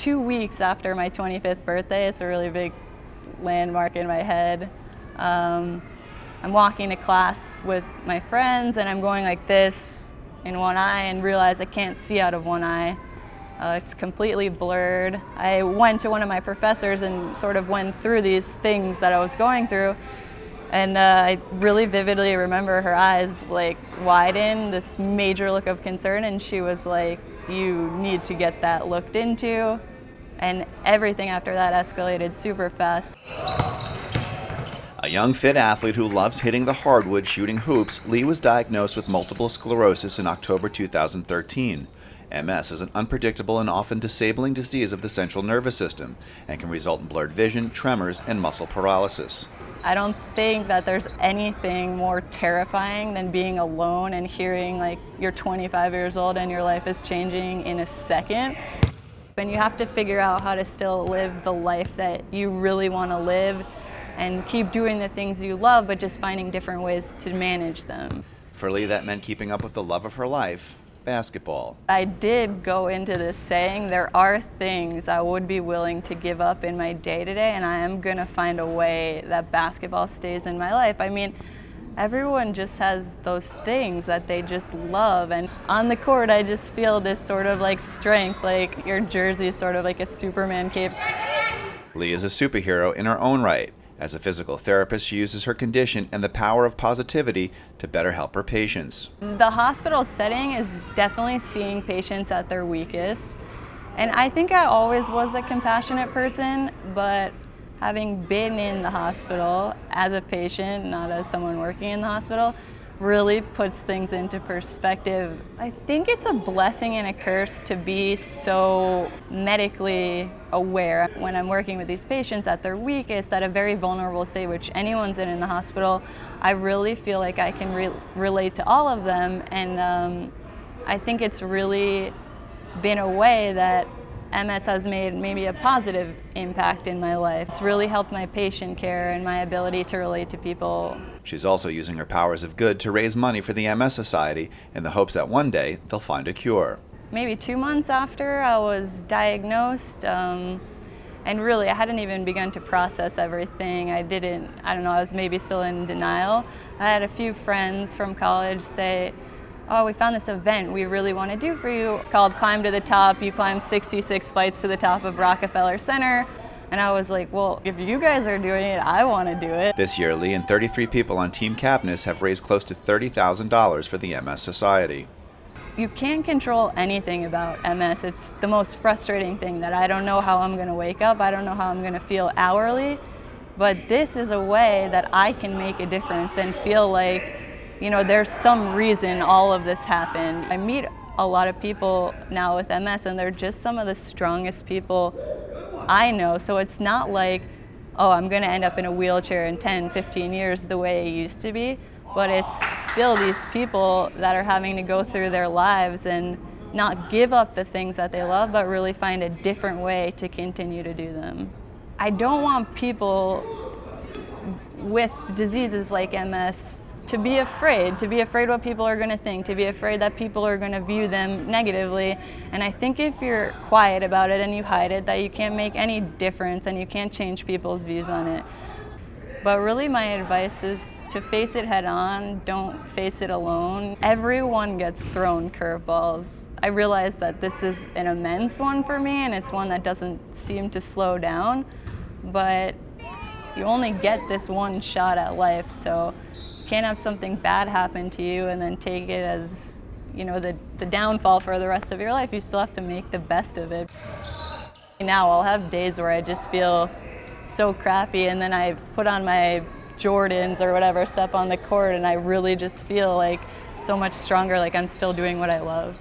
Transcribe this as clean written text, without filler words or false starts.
2 weeks after my 25th birthday. It's a really big landmark in my head. I'm walking to class with my friends and I'm going like this in one eye and realize I can't see out of one eye. It's completely blurred. I went to one of my professors and sort of went through these things that I was going through, and I really vividly remember her eyes like widen, this major look of concern, and she was like, "You need to get that looked into." And everything after that escalated super fast. A young fit athlete who loves hitting the hardwood shooting hoops, Leigh was diagnosed with multiple sclerosis in October 2013. MS is an unpredictable and often disabling disease of the central nervous system and can result in blurred vision, tremors, and muscle paralysis. I don't think that there's anything more terrifying than being alone and hearing like you're 25 years old and your life is changing in a second. And you have to figure out how to still live the life that you really want to live and keep doing the things you love, but just finding different ways to manage them. For Leigh, that meant keeping up with the love of her life, basketball. I did go into this saying there are things I would be willing to give up in my day-to-day, and I am going to find a way that basketball stays in my life. I mean, everyone just has those things that they just love, and on the court I just feel this sort of like strength, like your jersey is sort of like a Superman cape. Leigh is a superhero in her own right. As a physical therapist, she uses her condition and the power of positivity to better help her patients. The hospital setting is definitely seeing patients at their weakest. And I think I always was a compassionate person, but having been in the hospital as a patient, not as someone working in the hospital, really puts things into perspective. I think it's a blessing and a curse to be so medically aware. When I'm working with these patients at their weakest, at a very vulnerable state, which anyone's in the hospital, I really feel like I can relate to all of them, and I think it's really been a way that MS has made maybe a positive impact in my life. It's really helped my patient care and my ability to relate to people. She's also using her powers of good to raise money for the MS Society in the hopes that one day they'll find a cure. Maybe 2 months after I was diagnosed, and really I hadn't even begun to process everything. I don't know, I was maybe still in denial. I had a few friends from college say, "Oh, we found this event we really want to do for you. It's called Climb to the Top. You climb 66 flights to the top of Rockefeller Center." And I was like, well, if you guys are doing it, I want to do it. This year, Leigh and 33 people on Team Kaplan have raised close to $30,000 for the MS Society. You can't control anything about MS. It's the most frustrating thing that I don't know how I'm going to wake up. I don't know how I'm going to feel hourly. But this is a way that I can make a difference and feel like, you know, there's some reason all of this happened. I meet a lot of people now with MS, and they're just some of the strongest people I know. So it's not like, oh, I'm going to end up in a wheelchair in 10, 15 years the way it used to be, but it's still these people that are having to go through their lives and not give up the things that they love, but really find a different way to continue to do them. I don't want people with diseases like MS to be afraid what people are going to think, to be afraid that people are going to view them negatively. And I think if you're quiet about it and you hide it, that you can't make any difference and you can't change people's views on it. But really my advice is to face it head on, don't face it alone. Everyone gets thrown curveballs. I realize that this is an immense one for me, and it's one that doesn't seem to slow down, but you only get this one shot at life, so can't have something bad happen to you and then take it as, you know, the downfall for the rest of your life. You still have to make the best of it. Now I'll have days where I just feel so crappy, and then I put on my Jordans or whatever, step on the court, and I really just feel like so much stronger, like I'm still doing what I love.